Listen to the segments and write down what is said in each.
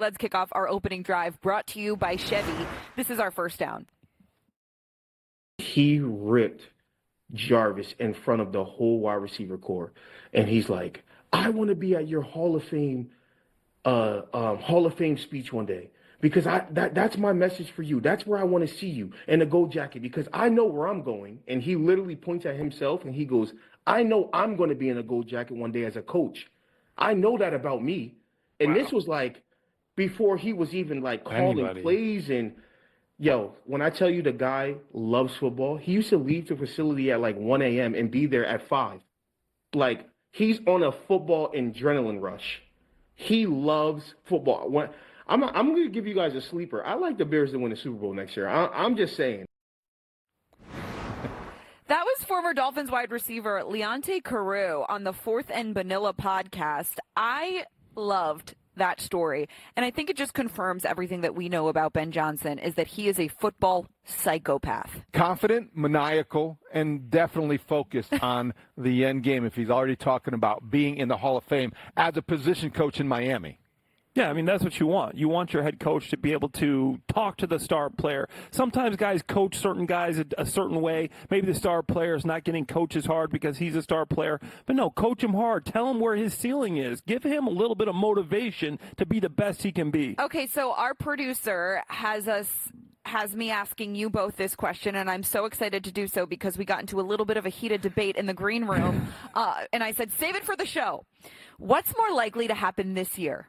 Let's kick off our opening drive, brought to you by Chevy. This is our first down. He ripped Jarvis in front of the whole wide receiver core. And he's like, I want to be at your Hall of Fame speech one day. Because that's my message for you. That's where I want to see you in a gold jacket, because I know where I'm going. And he literally points at himself and he goes, I know I'm going to be in a gold jacket one day as a coach. I know that about me. And This was like before he was even like calling plays. And yo, when I tell you the guy loves football, he used to leave the facility at like 1 a.m. and be there at 5. Like, he's on a football adrenaline rush. He loves football. I'm going to give you guys a sleeper. I like the Bears to win the Super Bowl next year. I'm just saying. That was former Dolphins wide receiver Leonte Carrod on the Fourth and Vanilla podcast. I loved that story, and I think it just confirms everything that we know about Ben Johnson, is that he is a football psychopath. Confident, maniacal, and definitely focused on the end game if he's already talking about being in the Hall of Fame as a position coach in Miami. Yeah, I mean, that's what you want. You want your head coach to be able to talk to the star player. Sometimes guys coach certain guys a certain way. Maybe the star player is not getting coached as hard because he's a star player. But no, coach him hard. Tell him where his ceiling is. Give him a little bit of motivation to be the best he can be. Okay, so our producer has me asking you both this question, and I'm so excited to do so because we got into a little bit of a heated debate in the green room. And I said, save it for the show. What's more likely to happen this year?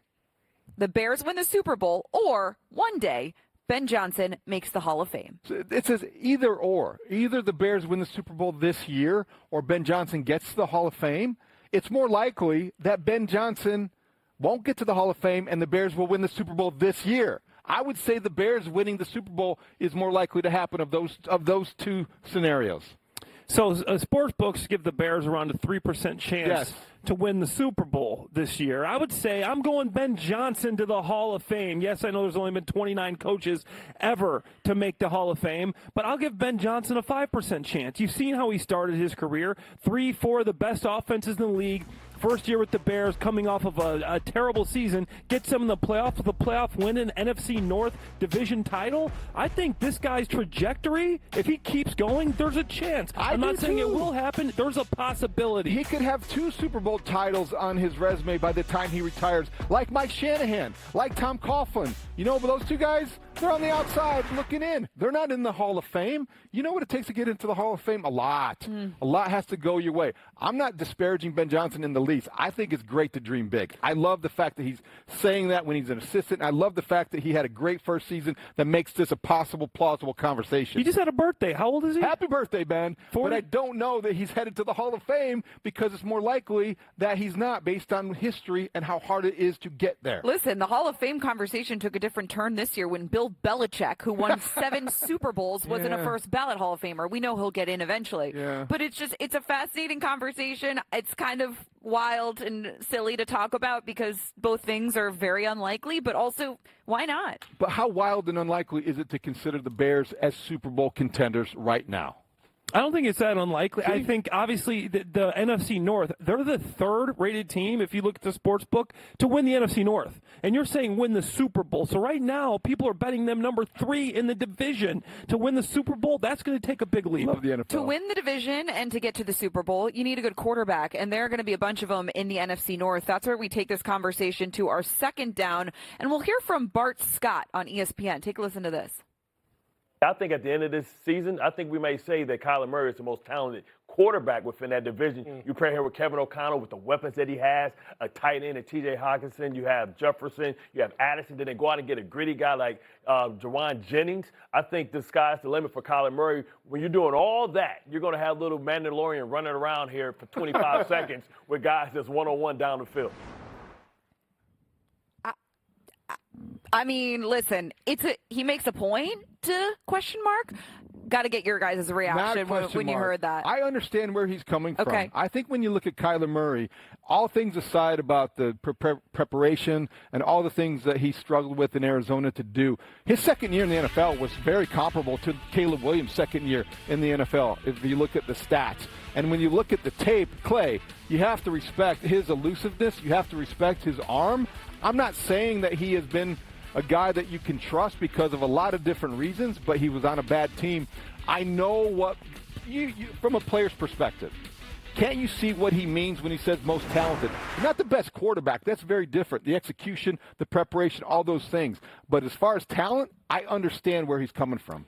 The Bears win the Super Bowl, or one day Ben Johnson makes the Hall of Fame? It says either or. Either the Bears win the Super Bowl this year or Ben Johnson gets to the Hall of Fame. It's more likely that Ben Johnson won't get to the Hall of Fame and the Bears will win the Super Bowl this year. I would say the Bears winning the Super Bowl is more likely to happen of those two scenarios. So sports books give the Bears around a 3% chance to win the Super Bowl this year. I would say I'm going Ben Johnson to the Hall of Fame. Yes, I know there's only been 29 coaches ever to make the Hall of Fame, but I'll give Ben Johnson a 5% chance. You've seen how he started his career. 3-4 of the best offenses in the league. First year with the Bears, coming off of a terrible season, gets them in the playoffs with a playoff win, an NFC North division title. I think this guy's trajectory, if he keeps going, there's a chance. I'm not saying it will happen. There's a possibility. He could have 2 Super Bowl titles on his resume by the time he retires, like Mike Shanahan, like Tom Coughlin. You know, but those two guys, they're on the outside looking in. They're not in the Hall of Fame. You know what it takes to get into the Hall of Fame? A lot. A lot has to go your way. I'm not disparaging Ben Johnson in the least. I think it's great to dream big. I love the fact that he's saying that when he's an assistant. I love the fact that he had a great first season that makes this a possible, plausible conversation. He just had a birthday. How old is he? Happy birthday, Ben. 40? But I don't know that he's headed to the Hall of Fame because it's more likely that he's not, based on history and how hard it is to get there. Listen, the Hall of Fame conversation took a different turn this year when Bill Belichick, who won 7 Super Bowls, wasn't a first ballot Hall of Famer. We know he'll get in eventually. But it's a fascinating conversation. It's kind of wild and silly to talk about because both things are very unlikely, but also, why not? But how wild and unlikely is it to consider the Bears as Super Bowl contenders right now? I don't think it's that unlikely. I think, obviously, the NFC North, they're the 3rd-rated team, if you look at the sports book, to win the NFC North. And you're saying win the Super Bowl. So right now, people are betting them number 3 in the division to win the Super Bowl. That's going to take a big leap. Love the NFL. To win the division and to get to the Super Bowl, you need a good quarterback, and there are going to be a bunch of them in the NFC North. That's where we take this conversation to our second down, and we'll hear from Bart Scott on ESPN. Take a listen to this. I think at the end of this season, I think we may say that Kyler Murray is the most talented quarterback within that division. You pair him with Kevin O'Connell with the weapons that he has, a tight end in T.J. Hawkinson, you have Jefferson, you have Addison, then they go out and get a gritty guy like Jawan Jennings. I think the sky's the limit for Kyler Murray. When you're doing all that, you're going to have little Mandalorian running around here for 25 seconds with guys that's one-on-one down the field. I mean, listen, he makes a point to question mark. Got to get your guys' reaction when you heard that. I understand where he's coming from. Okay. I think when you look at Kyler Murray, all things aside about the preparation and all the things that he struggled with in Arizona to do, his second year in the NFL was very comparable to Caleb Williams' second year in the NFL, if you look at the stats. And when you look at the tape, Clay, you have to respect his elusiveness. You have to respect his arm. I'm not saying that he has been a guy that you can trust because of a lot of different reasons, but he was on a bad team. I know what you from a player's perspective. Can't you see what he means when he says most talented? Not the best quarterback. That's very different. The execution, the preparation, all those things. But as far as talent, I understand where he's coming from.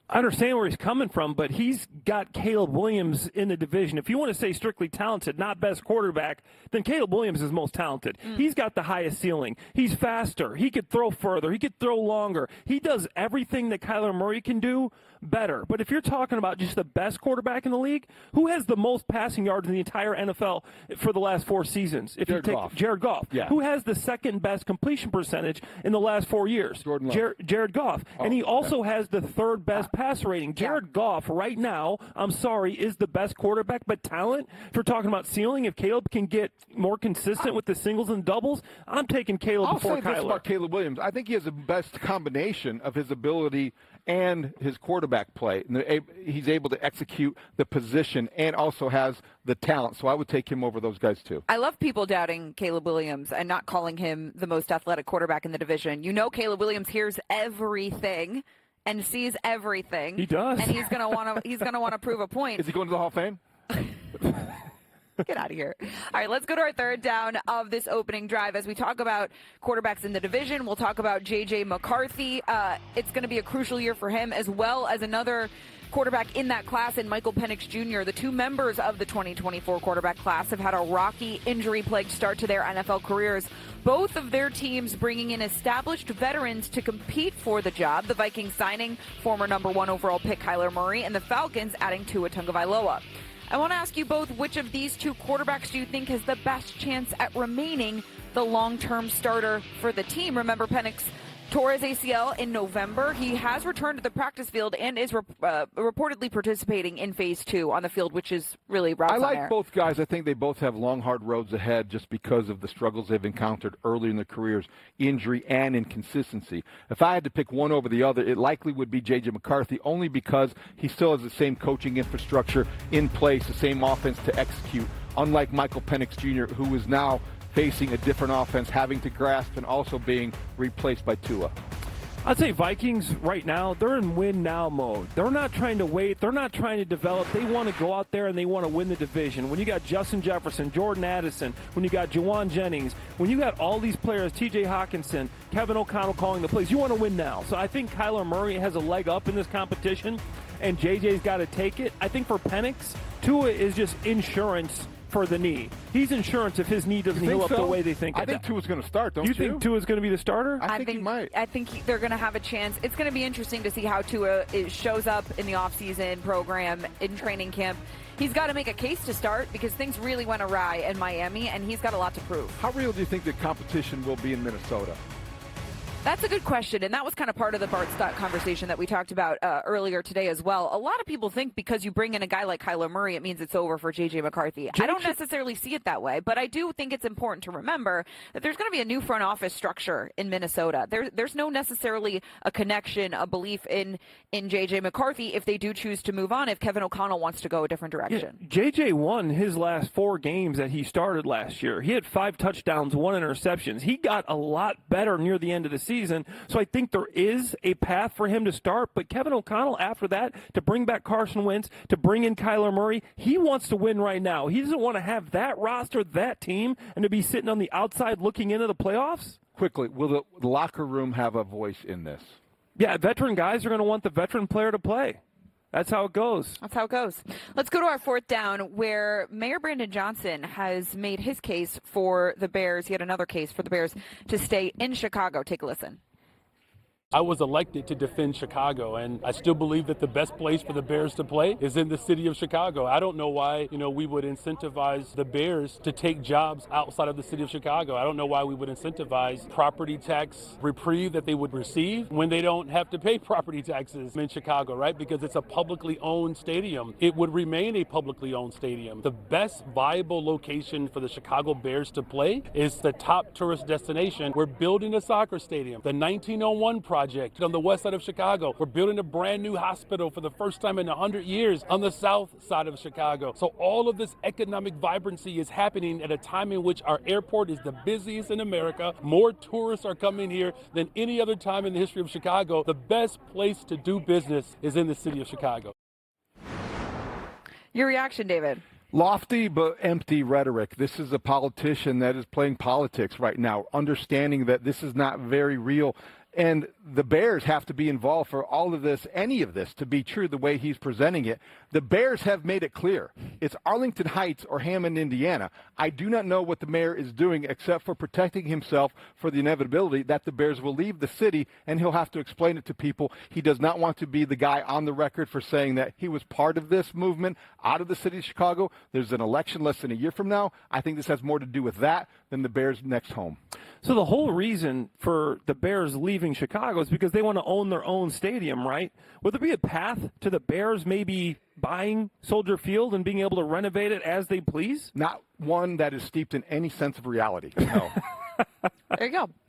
I understand where he's coming from, but he's got Caleb Williams in the division. If you want to say strictly talented, not best quarterback, then Caleb Williams is most talented. He's got the highest ceiling. He's faster. He could throw further. He could throw longer. He does everything that Kyler Murray can do better. But if you're talking about just the best quarterback in the league, who has the most passing yards in the entire NFL for the last 4 seasons? If Jared you take Goff. Jared Goff. Yeah. Who has the second best completion percentage in the last 4 years? Jordan Love. Jared Goff. And he also has the third best passer rating. Jared Goff right now, I'm sorry, is the best quarterback, but talent, if we're talking about ceiling, if Caleb can get more consistent with the singles and doubles, I'm taking Caleb before I'll say this Kyler. about Caleb Williams. I think he has the best combination of his ability and his quarterback play. He's able to execute the position and also has the talent. So I would take him over those guys too. I love people doubting Caleb Williams and not calling him the most athletic quarterback in the division. You know, Caleb Williams hears everything and sees everything. He does. And he's gonna want to prove a point. Is he going to the Hall of Fame? Get out of here. All right, let's go to our third down of this opening drive. As we talk about quarterbacks in the division, we'll talk about J.J. McCarthy. It's going to be a crucial year for him, as well as another quarterback in that class in Michael Penix Jr. The two members of the 2024 quarterback class have had a rocky, injury-plagued start to their NFL careers. Both of their teams bringing in established veterans to compete for the job. The Vikings signing former number 1 overall pick Kyler Murray, and the Falcons adding 𝗂𝗏 𝗃𝗏𝗄𝗏. I want to ask you both, which of these two quarterbacks do you think has the best chance at remaining the long-term starter for the team? Remember, Penix tore his ACL in November. He has returned to the practice field and is reportedly participating in Phase 2 on the field, which is really rough. I like both guys. I think they both have long, hard roads ahead just because of the struggles they've encountered early in their careers, injury and inconsistency. If I had to pick one over the other, it likely would be J.J. McCarthy, only because he still has the same coaching infrastructure in place, the same offense to execute, unlike Michael Penix Jr., who is now facing a different offense, having to grasp and also being replaced by 𝗂𝗏. I'd say Vikings right now, they're in win-now mode. They're not trying to wait. They're not trying to develop. They want to go out there and they want to win the division. When you got Justin Jefferson, Jordan Addison, when you got Juwan Jennings, when you got all these players, T.J. Hawkinson, Kevin O'Connell calling the plays, you want to win now. So I think Kyler Murray has a leg up in this competition, and J.J.'s got to take it. I think for Penix, 𝗂𝗏 is just insurance for the knee. He's insurance if his knee doesn't heal up the way they think. I think 𝗂𝗏's going to start, don't you? You think 𝗂𝗏's going to be the starter? I think he might. I think they're going to have a chance. It's going to be interesting to see how 𝗂𝗏 shows up in the offseason program, in training camp. He's got to make a case to start because things really went awry in Miami, and he's got a lot to prove. How real do you think the competition will be in Minnesota? That's a good question, and that was kind of part of the Bart Stock conversation that we talked about earlier today as well. A lot of people think because you bring in a guy like Kyler Murray, it means it's over for J.J. McCarthy. I don't necessarily see it that way, but I do think it's important to remember that there's going to be a new front office structure in Minnesota. There's no necessarily a connection, a belief in J.J. McCarthy if they do choose to move on, if Kevin O'Connell wants to go a different direction. Yeah, J.J. won his last 4 games that he started last year. He had 5 touchdowns, 1 interceptions. He got a lot better near the end of the season. So I think there is a path for him to start, but Kevin O'Connell after that, to bring back Carson Wentz, to bring in Kyler Murray, he wants to win right now. He doesn't want to have that roster, that team, and to be sitting on the outside looking into the playoffs. Quickly, will the locker room have a voice in this? Yeah, veteran guys are going to want the veteran player to play. That's how it goes. That's how it goes. Let's go to our fourth down where Mayor Brandon Johnson has made his case for the Bears. He had another case for the Bears to stay in Chicago. Take a listen. I was elected to defend Chicago, and I still believe that the best place for the Bears to play is in the city of Chicago. I don't know why, we would incentivize the Bears to take jobs outside of the city of Chicago. I don't know why we would incentivize property tax reprieve that they would receive when they don't have to pay property taxes in Chicago, right? Because it's a publicly owned stadium. It would remain a publicly owned stadium. The best viable location for the Chicago Bears to play is the top tourist destination. We're building a soccer stadium. The 1901 project project on the west side of Chicago. We're building a brand new hospital for the first time in 100 years on the south side of Chicago. So all of this economic vibrancy is happening at a time in which our airport is the busiest in America. More tourists are coming here than any other time in the history of Chicago. The best place to do business is in the city of Chicago. Your reaction, David? Lofty but empty rhetoric. This is a politician that is playing politics right now, understanding that this is not very real. And the Bears have to be involved for all of this, any of this, to be true the way he's presenting it. The Bears have made it clear. It's Arlington Heights or Hammond, Indiana. I do not know what the mayor is doing except for protecting himself for the inevitability that the Bears will leave the city, and he'll have to explain it to people. He does not want to be the guy on the record for saying that he was part of this movement out of the city of Chicago. There's an election less than a year from now. I think this has more to do with that than the Bears' next home. So the whole reason for the Bears leaving Chicago is because they want to own their own stadium, right? Would there be a path to the Bears maybe buying Soldier Field and being able to renovate it as they please? Not one that is steeped in any sense of reality. No. There you go.